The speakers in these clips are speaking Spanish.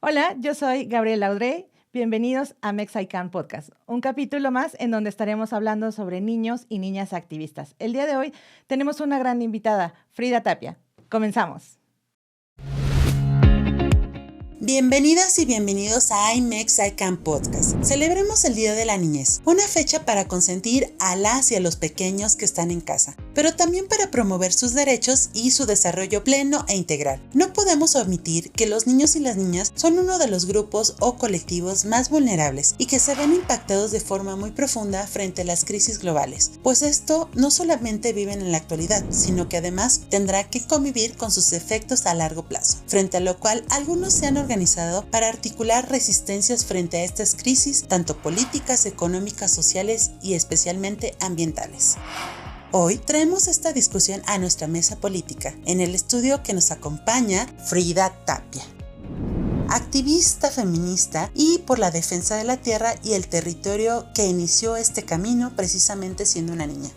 Hola, yo soy Gabriela Audrey. Bienvenidos a Mex I Can Podcast, un capítulo más en donde estaremos hablando sobre niños y niñas activistas. El día de hoy tenemos una gran invitada, Frida Tapia. Comenzamos. Bienvenidas y bienvenidos a IMEX I Can Podcast. Celebremos el Día de la Niñez, una fecha para consentir a las y a los pequeños que están en casa, pero también para promover sus derechos y su desarrollo pleno e integral. No podemos omitir que los niños y las niñas son uno de los grupos o colectivos más vulnerables y que se ven impactados de forma muy profunda frente a las crisis globales, pues esto no solamente viven en la actualidad, sino que además tendrá que convivir con sus efectos a largo plazo, frente a lo cual algunos se han organizado para articular resistencias frente a estas crisis, tanto políticas, económicas, sociales y especialmente ambientales. Hoy traemos esta discusión a nuestra mesa política. En el estudio que nos acompaña, Frida Tapia, activista feminista y por la defensa de la tierra y el territorio, que inició este camino precisamente siendo una niña.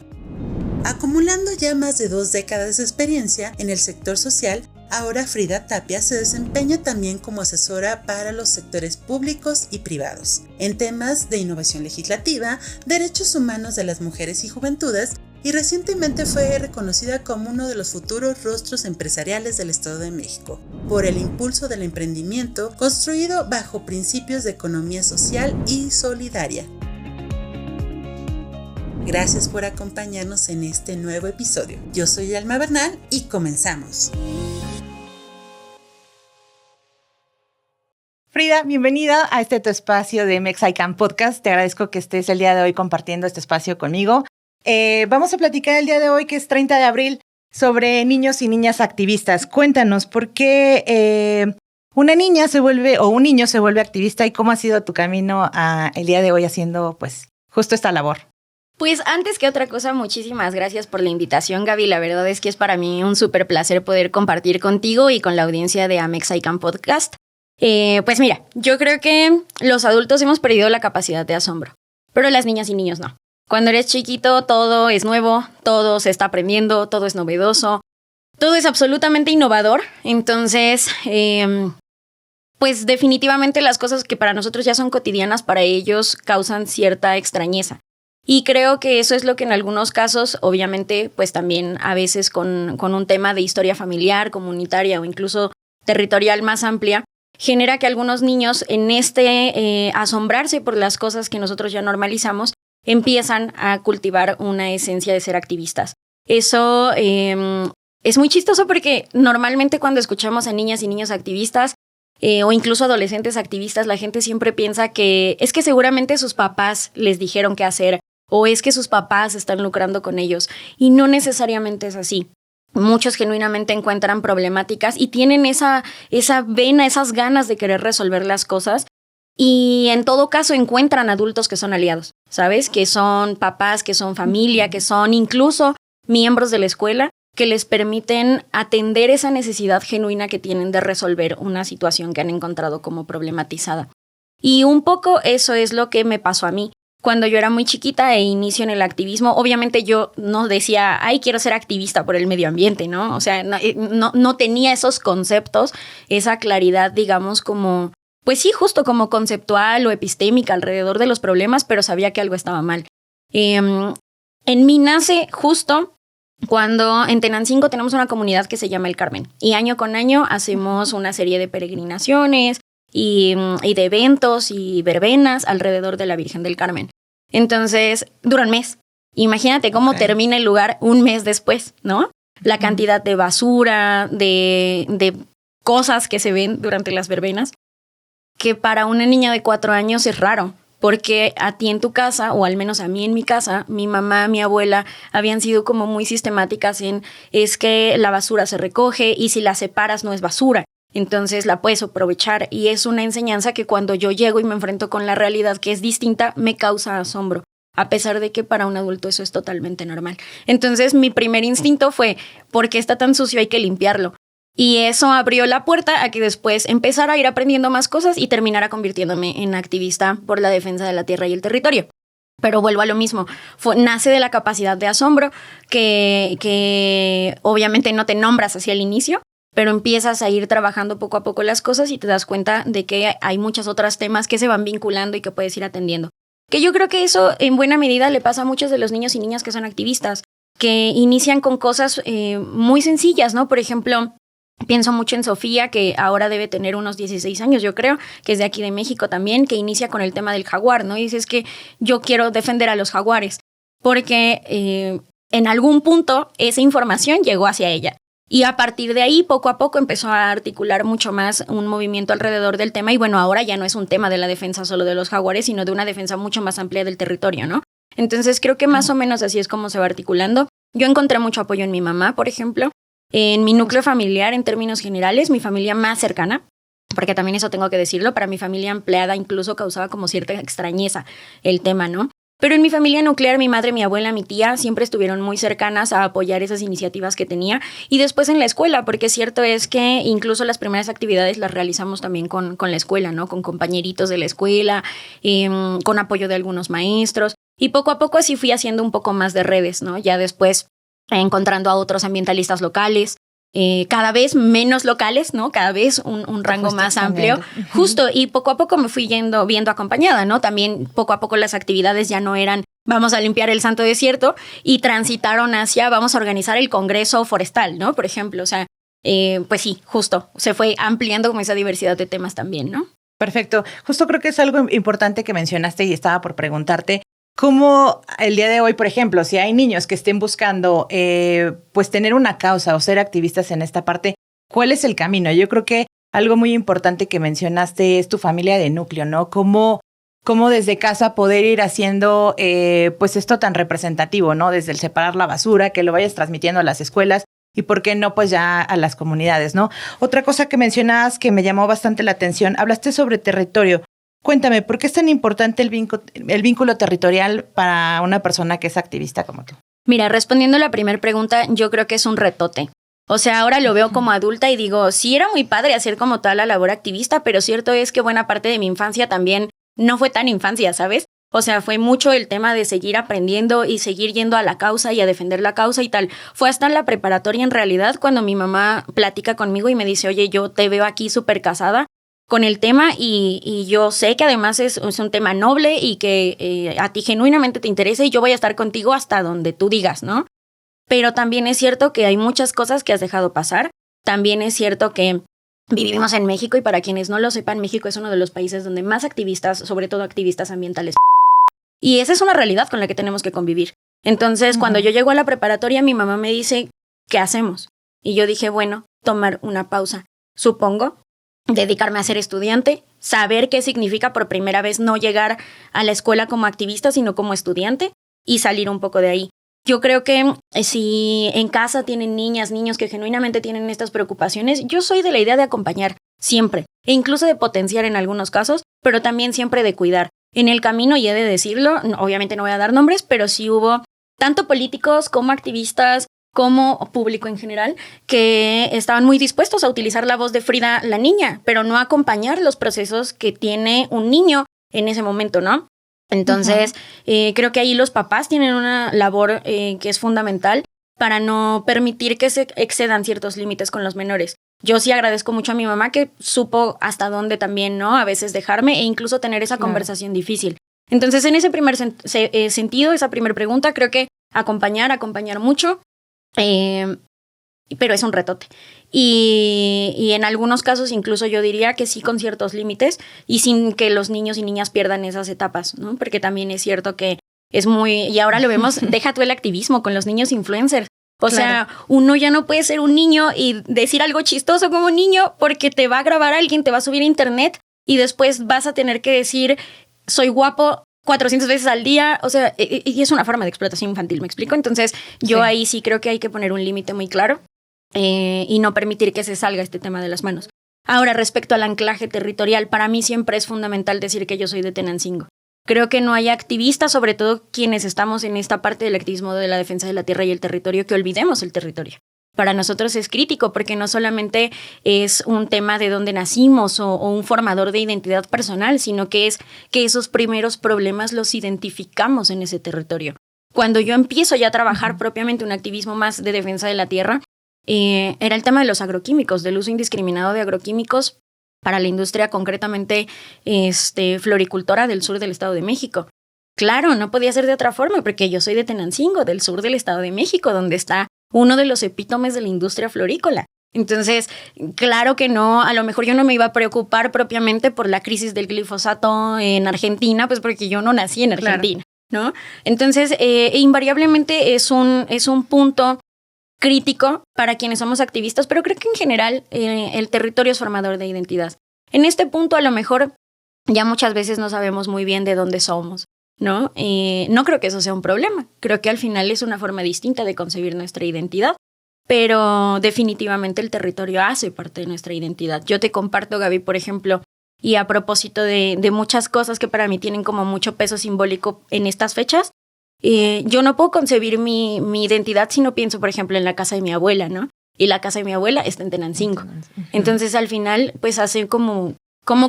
Acumulando ya más de 2 décadas de experiencia en el sector social, ahora Frida Tapia se desempeña también como asesora para los sectores públicos y privados, en temas de innovación legislativa, derechos humanos de las mujeres y juventudes, y recientemente fue reconocida como uno de los futuros rostros empresariales del Estado de México, por el impulso del emprendimiento construido bajo principios de economía social y solidaria. Gracias por acompañarnos en este nuevo episodio. Yo soy Alma Bernal y comenzamos. Frida, bienvenida a tu espacio de Mex I Can Podcast. Te agradezco que estés el día de hoy compartiendo este espacio conmigo. Vamos a platicar el día de hoy, que es 30 de abril, sobre niños y niñas activistas. Cuéntanos, ¿por qué una niña se vuelve o un niño se vuelve activista y cómo ha sido tu camino el día de hoy haciendo pues justo esta labor? Pues antes que otra cosa, muchísimas gracias por la invitación, Gaby. La verdad es que es para mí un súper placer poder compartir contigo y con la audiencia de Amex I Can Podcast. Pues mira, yo creo que los adultos hemos perdido la capacidad de asombro, pero las niñas y niños no. Cuando eres chiquito, todo es nuevo, todo se está aprendiendo, todo es novedoso, todo es absolutamente innovador. Entonces, pues definitivamente las cosas que para nosotros ya son cotidianas, para ellos causan cierta extrañeza. Y creo que eso es lo que en algunos casos, obviamente, pues también a veces con un tema de historia familiar, comunitaria o incluso territorial más amplia, genera que algunos niños en asombrarse por las cosas que nosotros ya normalizamos, empiezan a cultivar una esencia de ser activistas. Eso es muy chistoso porque normalmente cuando escuchamos a niñas y niños activistas o incluso adolescentes activistas, la gente siempre piensa que es que seguramente sus papás les dijeron qué hacer o es que sus papás están lucrando con ellos, y no necesariamente es así. Muchos genuinamente encuentran problemáticas y tienen esa vena, esas ganas de querer resolver las cosas, y en todo caso encuentran adultos que son aliados, ¿sabes? Que son papás, que son familia, que son incluso miembros de la escuela, que les permiten atender esa necesidad genuina que tienen de resolver una situación que han encontrado como problematizada. Y un poco eso es lo que me pasó a mí. Cuando yo era muy chiquita e inicio en el activismo, obviamente yo no decía, ay, quiero ser activista por el medio ambiente, ¿no? O sea, no tenía esos conceptos, esa claridad, digamos, como, pues sí, justo como conceptual o epistémica alrededor de los problemas, pero sabía que algo estaba mal. En mí nace justo cuando en Tenancingo tenemos una comunidad que se llama El Carmen, y año con año hacemos una serie de peregrinaciones y de eventos y verbenas alrededor de la Virgen del Carmen. Entonces, dura un mes. Imagínate cómo termina el lugar un mes después, ¿no? La cantidad de basura, de cosas que se ven durante las verbenas, que para una niña de 4 años es raro, porque a ti en tu casa, o al menos a mí en mi casa, mi mamá, mi abuela, habían sido como muy sistemáticas en es que la basura se recoge y si la separas no es basura. Entonces la puedes aprovechar, y es una enseñanza que cuando yo llego y me enfrento con la realidad que es distinta, me causa asombro, a pesar de que para un adulto eso es totalmente normal. Entonces mi primer instinto fue, ¿por qué está tan sucio? Hay que limpiarlo. Y eso abrió la puerta a que después empezara a ir aprendiendo más cosas y terminara convirtiéndome en activista por la defensa de la tierra y el territorio. Pero vuelvo a lo mismo, nace de la capacidad de asombro que obviamente no te nombras hacia el inicio, pero empiezas a ir trabajando poco a poco las cosas y te das cuenta de que hay muchos otros temas que se van vinculando y que puedes ir atendiendo. Que yo creo que eso en buena medida le pasa a muchos de los niños y niñas que son activistas, que inician con cosas muy sencillas, ¿no? Por ejemplo, pienso mucho en Sofía, que ahora debe tener unos 16 años, yo creo, que es de aquí de México también, que inicia con el tema del jaguar, ¿no? Y dices que yo quiero defender a los jaguares, porque en algún punto esa información llegó hacia ella. Y a partir de ahí, poco a poco, empezó a articular mucho más un movimiento alrededor del tema. Y bueno, ahora ya no es un tema de la defensa solo de los jaguares, sino de una defensa mucho más amplia del territorio, ¿no? Entonces creo que más o menos así es como se va articulando. Yo encontré mucho apoyo en mi mamá, por ejemplo, en mi núcleo familiar en términos generales, mi familia más cercana, porque también eso tengo que decirlo, para mi familia ampliada incluso causaba como cierta extrañeza el tema, ¿no? Pero en mi familia nuclear, mi madre, mi abuela, mi tía siempre estuvieron muy cercanas a apoyar esas iniciativas que tenía. Y después en la escuela, porque cierto es que incluso las primeras actividades las realizamos también con la escuela, ¿no? Con compañeritos de la escuela, con apoyo de algunos maestros. Y poco a poco así fui haciendo un poco más de redes, ¿no? Ya después encontrando a otros ambientalistas locales, cada vez menos locales, ¿no? Cada vez un rango más amplio. Justo, y poco a poco me fui viendo acompañada, ¿no? También poco a poco las actividades ya no eran vamos a limpiar el Santo Desierto y transitaron hacia vamos a organizar el Congreso Forestal, ¿no? Por ejemplo, o sea, pues sí, justo, se fue ampliando como esa diversidad de temas también, ¿no? Perfecto. Justo creo que es algo importante que mencionaste y estaba por preguntarte. ¿Cómo el día de hoy, por ejemplo, si hay niños que estén buscando pues tener una causa o ser activistas en esta parte, cuál es el camino? Yo creo que algo muy importante que mencionaste es tu familia de núcleo, ¿no? Cómo desde casa poder ir haciendo pues esto tan representativo, ¿no? Desde el separar la basura, que lo vayas transmitiendo a las escuelas y por qué no pues ya a las comunidades, ¿no? Otra cosa que mencionabas que me llamó bastante la atención, hablaste sobre territorio. Cuéntame, ¿por qué es tan importante el vínculo territorial para una persona que es activista como tú? Mira, respondiendo a la primera pregunta, yo creo que es un retote. O sea, ahora lo veo como adulta y digo, sí era muy padre hacer como tal la labor activista, pero cierto es que buena parte de mi infancia también no fue tan infancia, ¿sabes? O sea, fue mucho el tema de seguir aprendiendo y seguir yendo a la causa y a defender la causa y tal. Fue hasta en la preparatoria en realidad cuando mi mamá platica conmigo y me dice, oye, yo te veo aquí súper casada con el tema y yo sé que además es un tema noble y que a ti genuinamente te interesa y yo voy a estar contigo hasta donde tú digas, ¿no? Pero también es cierto que hay muchas cosas que has dejado pasar. También es cierto que vivimos en México y para quienes no lo sepan, México es uno de los países donde más activistas, sobre todo activistas ambientales, y esa es una realidad con la que tenemos que convivir. Entonces, cuando yo llego a la preparatoria, mi mamá me dice, ¿qué hacemos? Y yo dije, bueno, tomar una pausa. Supongo dedicarme a ser estudiante, saber qué significa por primera vez no llegar a la escuela como activista, sino como estudiante y salir un poco de ahí. Yo creo que si en casa tienen niñas, niños que genuinamente tienen estas preocupaciones, yo soy de la idea de acompañar siempre, e incluso de potenciar en algunos casos, pero también siempre de cuidar. En el camino, y he de decirlo, obviamente no voy a dar nombres, pero sí hubo tanto políticos como activistas, como público en general, que estaban muy dispuestos a utilizar la voz de Frida la niña, pero no acompañar los procesos que tiene un niño en ese momento, ¿no? Entonces, creo que ahí los papás tienen una labor que es fundamental para no permitir que se excedan ciertos límites con los menores. Yo sí agradezco mucho a mi mamá que supo hasta dónde también, ¿no? A veces dejarme e incluso tener esa conversación difícil. Entonces, en ese primer sentido, esa primera pregunta, creo que acompañar mucho, pero es un retote. Y en algunos casos incluso yo diría que sí con ciertos límites y sin que los niños y niñas pierdan esas etapas, ¿no? Porque también es cierto que es muy... Y ahora lo vemos, deja tú el activismo con los niños influencers. O sea, uno ya no puede ser un niño y decir algo chistoso como niño porque te va a grabar alguien, te va a subir a internet y después vas a tener que decir soy guapo 400 veces al día. O sea, y es una forma de explotación infantil, ¿me explico? Entonces yo ahí sí creo que hay que poner un límite muy claro y no permitir que se salga este tema de las manos. Ahora, respecto al anclaje territorial, para mí siempre es fundamental decir que yo soy de Tenancingo. Creo que no hay activistas, sobre todo quienes estamos en esta parte del activismo de la defensa de la tierra y el territorio, que olvidemos el territorio. Para nosotros es crítico porque no solamente es un tema de dónde nacimos o un formador de identidad personal, sino que es que esos primeros problemas los identificamos en ese territorio. Cuando yo empiezo ya a trabajar propiamente un activismo más de defensa de la tierra, era el tema de los agroquímicos, del uso indiscriminado de agroquímicos para la industria concretamente floricultora del sur del Estado de México. Claro, no podía ser de otra forma porque yo soy de Tenancingo, del sur del Estado de México, donde está uno de los epítomes de la industria florícola. Entonces, claro que no, a lo mejor yo no me iba a preocupar propiamente por la crisis del glifosato en Argentina, pues porque yo no nací en Argentina, claro, ¿no? Entonces, invariablemente es un punto crítico para quienes somos activistas, pero creo que en general el territorio es formador de identidad. En este punto, a lo mejor, ya muchas veces no sabemos muy bien de dónde somos, ¿no? No creo que eso sea un problema. Creo que al final es una forma distinta de concebir nuestra identidad, pero definitivamente el territorio hace parte de nuestra identidad. Yo te comparto, Gaby, por ejemplo, y a propósito de muchas cosas que para mí tienen como mucho peso simbólico en estas fechas, yo no puedo concebir mi identidad si no pienso, por ejemplo, en la casa de mi abuela, ¿no? Y la casa de mi abuela está en Tenancingo. Entonces, al final, pues hace como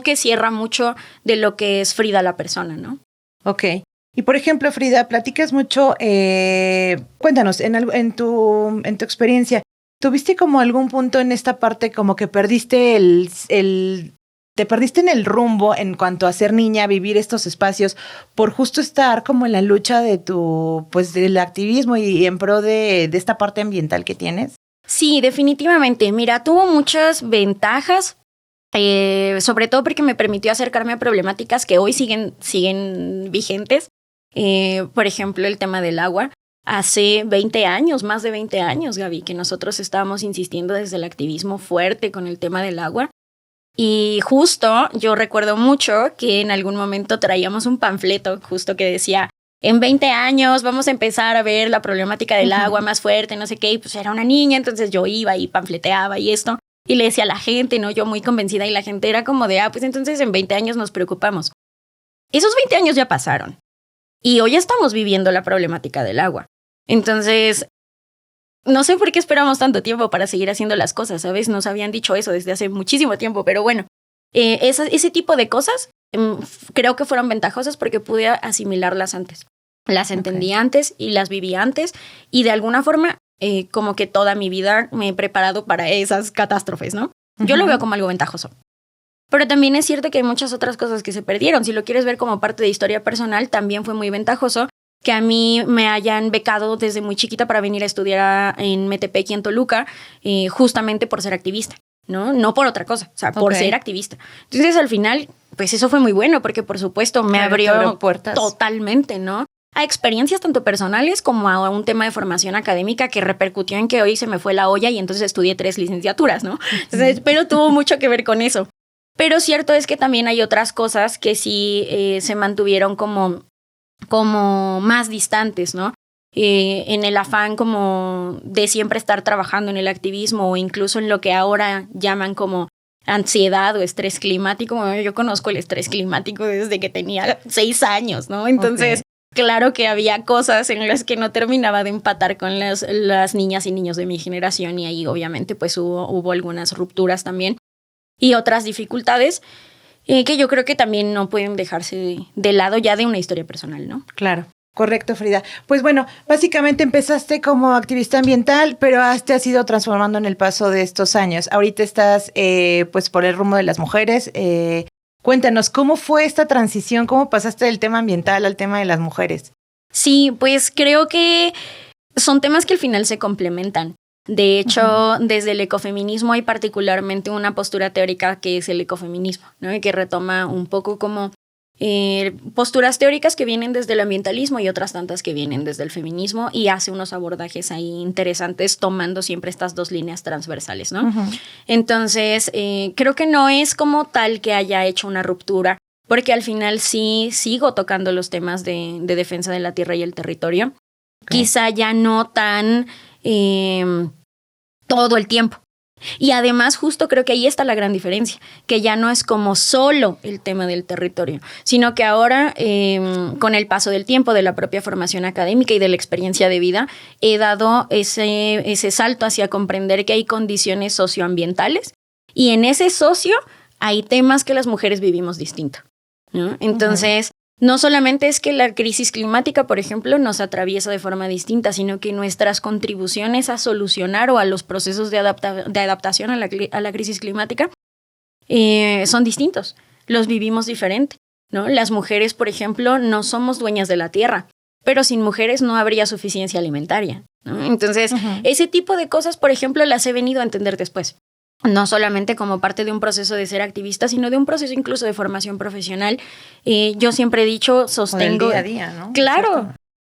que cierra mucho de lo que es Frida la persona, ¿no? Ok. Y por ejemplo, Frida, platicas mucho, cuéntanos, en tu experiencia, ¿tuviste como algún punto en esta parte como que perdiste te perdiste en el rumbo en cuanto a ser niña, vivir estos espacios, por justo estar como en la lucha de del activismo y en pro de esta parte ambiental que tienes? Sí, definitivamente. Mira, tuvo muchas ventajas. Sobre todo porque me permitió acercarme a problemáticas que hoy siguen vigentes. Por ejemplo, el tema del agua. Hace 20 años, más de 20 años, Gaby, que nosotros estábamos insistiendo desde el activismo fuerte con el tema del agua. Y justo yo recuerdo mucho que en algún momento traíamos un panfleto justo que decía: en 20 años vamos a empezar a ver la problemática del agua más fuerte, no sé qué. Y pues era una niña, entonces yo iba y panfleteaba y esto. Y le decía a la gente, ¿no? Yo muy convencida, y la gente era como de, pues entonces en 20 años nos preocupamos. Esos 20 años ya pasaron. Y hoy estamos viviendo la problemática del agua. Entonces, no sé por qué esperamos tanto tiempo para seguir haciendo las cosas, ¿sabes? Nos habían dicho eso desde hace muchísimo tiempo, pero bueno, ese tipo de cosas creo que fueron ventajosas porque pude asimilarlas antes. Las entendí antes y las viví antes, y de alguna forma como que toda mi vida me he preparado para esas catástrofes, ¿no? Yo lo veo como algo ventajoso. Pero también es cierto que hay muchas otras cosas que se perdieron. Si lo quieres ver como parte de historia personal, también fue muy ventajoso que a mí me hayan becado desde muy chiquita para venir a estudiar en Metepec y en Toluca, justamente por ser activista, ¿no? No por otra cosa, o sea, por ser activista. Entonces, al final, pues eso fue muy bueno porque, por supuesto, me abrió puertas totalmente, ¿no? A experiencias tanto personales como a un tema de formación académica que repercutió en que hoy se me fue la olla y entonces estudié 3 licenciaturas, ¿no? Entonces, pero tuvo mucho que ver con eso. Pero cierto es que también hay otras cosas que sí se mantuvieron como más distantes, ¿no? En el afán como de siempre estar trabajando en el activismo o incluso en lo que ahora llaman como ansiedad o estrés climático. Bueno, yo conozco el estrés climático desde que tenía 6 años, ¿no? Entonces, claro que había cosas en las que no terminaba de empatar con las niñas y niños de mi generación, y ahí obviamente pues hubo algunas rupturas también y otras dificultades que yo creo que también no pueden dejarse de lado ya de una historia personal, ¿no? Claro. Correcto, Frida. Pues bueno, básicamente empezaste como activista ambiental, pero te has ido transformando en el paso de estos años. Ahorita estás pues por el rumbo de las mujeres. Cuéntanos, ¿cómo fue esta transición? ¿Cómo pasaste del tema ambiental al tema de las mujeres? Sí, pues creo que son temas que al final se complementan. De hecho, desde el ecofeminismo hay particularmente una postura teórica que es el ecofeminismo, ¿no? Y que retoma un poco como posturas teóricas que vienen desde el ambientalismo y otras tantas que vienen desde el feminismo, y hace unos abordajes ahí interesantes tomando siempre estas 2 líneas transversales, ¿no? Entonces, creo que no es como tal que haya hecho una ruptura, porque al final sí sigo tocando los temas de defensa de la tierra y el territorio. Quizá ya no tan todo el tiempo. Y además justo creo que ahí está la gran diferencia, que ya no es como solo el tema del territorio, sino que ahora con el paso del tiempo, de la propia formación académica y de la experiencia de vida, he dado ese salto hacia comprender que hay condiciones socioambientales y en ese socio hay temas que las mujeres vivimos distinto, ¿no? Entonces no solamente es que la crisis climática, por ejemplo, nos atraviesa de forma distinta, sino que nuestras contribuciones a solucionar o a los procesos de adaptación a la crisis climática son distintos. Los vivimos diferente, ¿no? Las mujeres, por ejemplo, no somos dueñas de la tierra, pero sin mujeres no habría suficiencia alimentaria, ¿no? Entonces, ese tipo de cosas, por ejemplo, las he venido a entender después. No solamente como parte de un proceso de ser activista, sino de un proceso incluso de formación profesional. Yo siempre he dicho, sostengo... O del día a día, ¿no? Claro.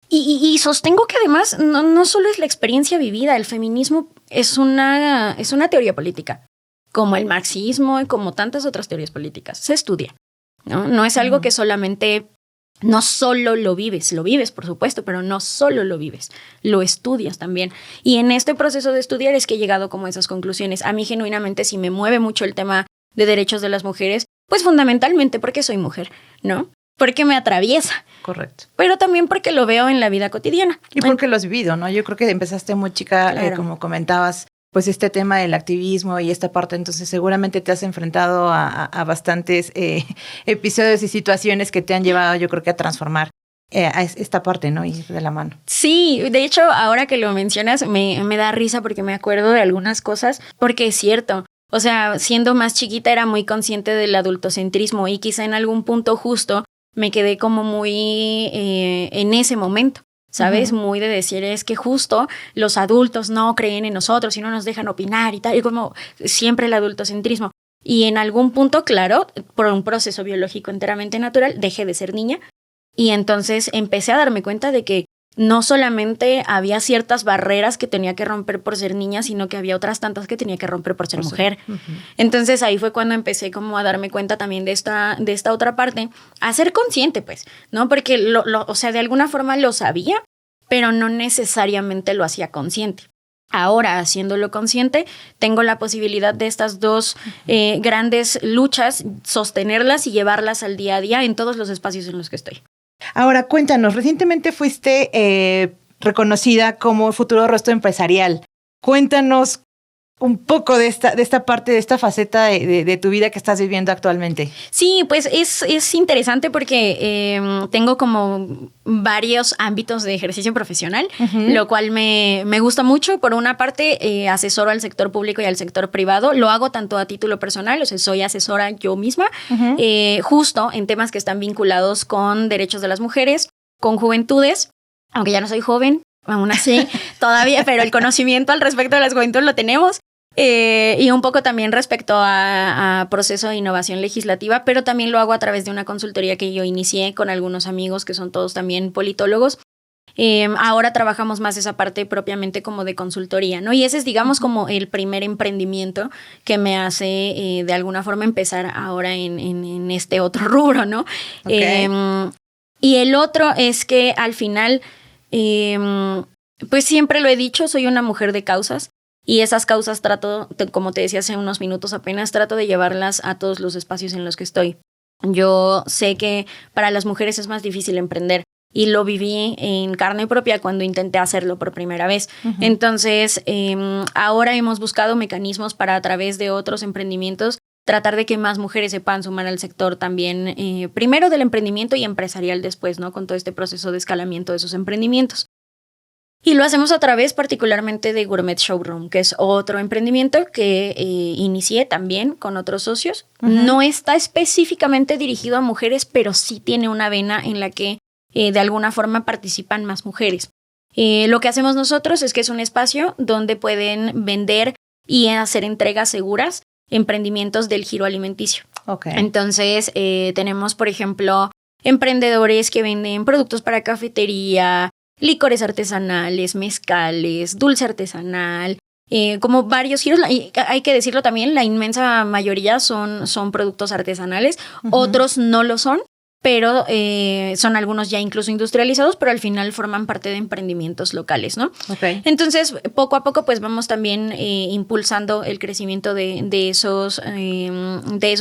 Y sostengo que además no solo es la experiencia vivida, el feminismo es una teoría política, como el marxismo y como tantas otras teorías políticas. Se estudia, ¿no? No es algo que solamente... No solo lo vives por supuesto, pero no solo lo vives, lo estudias también. Y en este proceso de estudiar es que he llegado como a esas conclusiones. A mí genuinamente sí me mueve mucho el tema de derechos de las mujeres, pues fundamentalmente porque soy mujer, ¿no? Porque me atraviesa. Correcto. Pero también porque lo veo en la vida cotidiana. Y porque lo has vivido, ¿no? Yo creo que empezaste muy chica, Claro. Como comentabas, pues este tema del activismo y esta parte, entonces seguramente te has enfrentado a bastantes episodios y situaciones que te han llevado, yo creo que a transformar a esta parte, ¿no? Ir de la mano. Sí, de hecho, ahora que lo mencionas, me da risa porque me acuerdo de algunas cosas, porque es cierto. O sea, siendo más chiquita era muy consciente del adultocentrismo y quizá en algún punto justo me quedé como muy en ese momento. ¿Sabes? Muy de decir, es que justo los adultos no creen en nosotros y no nos dejan opinar y tal, y como siempre el adultocentrismo. Y en algún punto, claro, por un proceso biológico enteramente natural, dejé de ser niña y entonces empecé a darme cuenta de que no solamente había ciertas barreras que tenía que romper por ser niña, sino que había otras tantas que tenía que romper por ser mujer. Entonces ahí fue cuando empecé como a darme cuenta también de esta otra parte, a ser consciente, pues, ¿no? Porque o sea, de alguna forma lo sabía, pero no necesariamente lo hacía consciente. Ahora, haciéndolo consciente, tengo la posibilidad de estas dos grandes luchas, sostenerlas y llevarlas al día a día en todos los espacios en los que estoy. Ahora, cuéntanos, recientemente fuiste reconocida como futuro rostro empresarial. Cuéntanos un poco de esta parte, de esta faceta de tu vida que estás viviendo actualmente. Sí, pues es interesante porque tengo como varios ámbitos de ejercicio profesional, lo cual me gusta mucho. Por una parte, asesoro al sector público y al sector privado. Lo hago tanto a título personal, o sea, soy asesora yo misma, justo en temas que están vinculados con derechos de las mujeres, con juventudes, aunque ya no soy joven, aún así todavía, pero el conocimiento al respecto de las juventudes lo tenemos. Y un poco también respecto a proceso de innovación legislativa, pero también lo hago a través de una consultoría que yo inicié con algunos amigos que son todos también politólogos. Ahora trabajamos más esa parte propiamente como de consultoría, ¿no? Y ese es, digamos, como el primer emprendimiento que me hace de alguna forma empezar ahora en este otro rubro, ¿no? Okay. Y el otro es que al final, pues siempre lo he dicho, soy una mujer de causas. Y esas causas trato, como te decía hace unos minutos apenas, trato de llevarlas a todos los espacios en los que estoy. Yo sé que para las mujeres es más difícil emprender y lo viví en carne propia cuando intenté hacerlo por primera vez. Entonces, ahora hemos buscado mecanismos para a través de otros emprendimientos tratar de que más mujeres se puedan sumar al sector también, primero del emprendimiento y empresarial después, ¿no? Con todo este proceso de escalamiento de esos emprendimientos. Y lo hacemos a través particularmente de Gourmet Showroom, que es otro emprendimiento que inicié también con otros socios. No está específicamente dirigido a mujeres, pero sí tiene una vena en la que de alguna forma participan más mujeres. Lo que hacemos nosotros es que es un espacio donde pueden vender y hacer entregas seguras emprendimientos del giro alimenticio. Okay. Entonces tenemos, por ejemplo, emprendedores que venden productos para cafetería, licores artesanales, mezcales, dulce artesanal, como varios giros. Y hay que decirlo también, la inmensa mayoría son productos artesanales, otros no lo son, pero son algunos ya incluso industrializados, pero al final forman parte de emprendimientos locales, ¿no? Okay. Entonces, poco a poco, pues vamos también impulsando el crecimiento de esos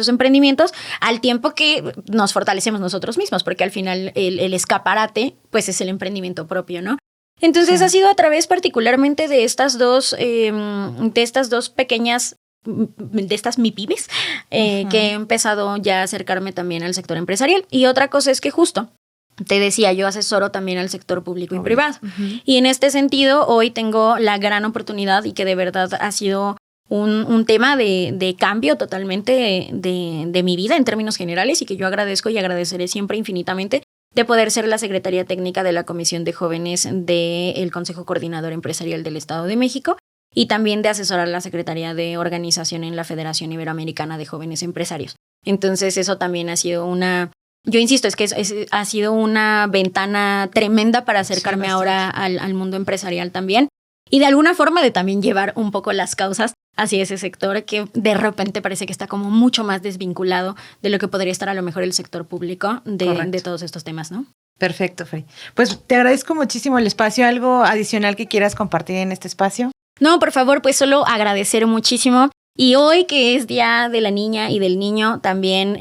emprendimientos, al tiempo que nos fortalecemos nosotros mismos, porque al final el escaparate, pues es el emprendimiento propio, ¿no? Entonces ha sido a través particularmente de estas dos pequeñas de estas MIPYMES, que he empezado ya a acercarme también al sector empresarial. Y otra cosa es que justo, te decía, yo asesoro también al sector público y privado. Y en este sentido, hoy tengo la gran oportunidad y que de verdad ha sido un tema de cambio totalmente de mi vida en términos generales y que yo agradezco y agradeceré siempre infinitamente de poder ser la secretaria técnica de la Comisión de Jóvenes del Consejo Coordinador Empresarial del Estado de México y también de asesorar la Secretaría de Organización en la Federación Iberoamericana de Jóvenes Empresarios. Entonces eso también ha sido yo insisto, ha sido una ventana tremenda para acercarme ahora al mundo empresarial también y de alguna forma de también llevar un poco las causas hacia ese sector que de repente parece que está como mucho más desvinculado de lo que podría estar a lo mejor el sector público de todos estos temas, ¿no? Perfecto, Frey. Pues te agradezco muchísimo el espacio. ¿Algo adicional que quieras compartir en este espacio? No, por favor, pues solo agradecer muchísimo. Y hoy que es Día de la Niña y del Niño, también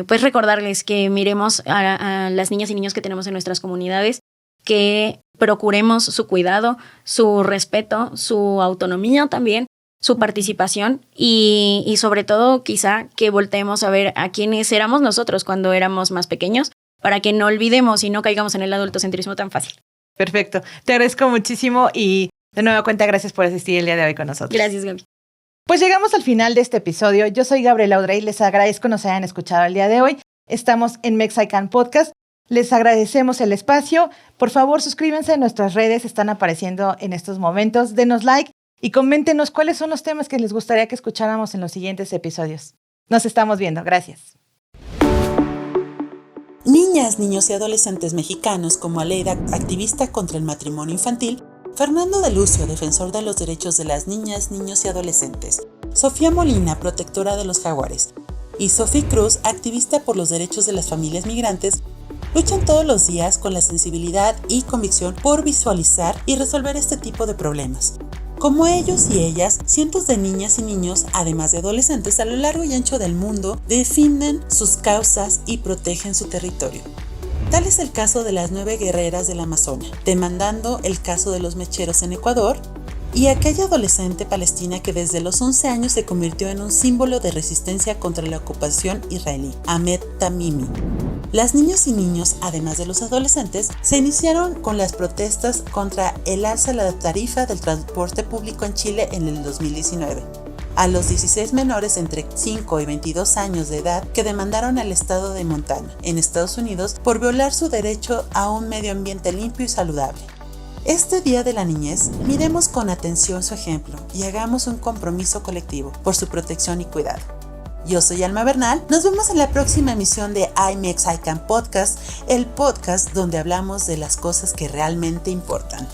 pues recordarles que miremos a las niñas y niños que tenemos en nuestras comunidades, que procuremos su cuidado, su respeto, su autonomía también, su participación y sobre todo quizá que volteemos a ver a quiénes éramos nosotros cuando éramos más pequeños para que no olvidemos y no caigamos en el adultocentrismo tan fácil. Perfecto. Te agradezco muchísimo y de nueva cuenta gracias por asistir el día de hoy con nosotros. Gracias, Gaby. Pues llegamos al final de este episodio. Yo soy Gabriela Audrey. Les agradezco nos hayan escuchado el día de hoy. Estamos en Mexican Podcast. Les agradecemos el espacio. Por favor, suscríbanse a nuestras redes. Están apareciendo en estos momentos. Denos like y coméntenos cuáles son los temas que les gustaría que escucháramos en los siguientes episodios. Nos estamos viendo. Gracias. Niñas, niños y adolescentes mexicanos como Aleida, activista contra el matrimonio infantil, Fernando de Lucio, defensor de los derechos de las niñas, niños y adolescentes, Sofía Molina, protectora de los jaguares, y Sophie Cruz, activista por los derechos de las familias migrantes, luchan todos los días con la sensibilidad y convicción por visualizar y resolver este tipo de problemas. Como ellos y ellas, cientos de niñas y niños, además de adolescentes a lo largo y ancho del mundo, defienden sus causas y protegen su territorio. Tal es el caso de las 9 guerreras de la Amazonia, demandando el caso de los mecheros en Ecuador, y aquella adolescente palestina que desde los 11 años se convirtió en un símbolo de resistencia contra la ocupación israelí, Ahmed Tamimi. Las niñas y niños, además de los adolescentes, se iniciaron con las protestas contra el alza de la tarifa del transporte público en Chile en el 2019. A los 16 menores entre 5 y 22 años de edad que demandaron al estado de Montana, en Estados Unidos, por violar su derecho a un medio ambiente limpio y saludable. Este Día de la Niñez, miremos con atención su ejemplo y hagamos un compromiso colectivo por su protección y cuidado. Yo soy Alma Bernal, nos vemos en la próxima emisión de Mexican Podcast, el podcast donde hablamos de las cosas que realmente importan.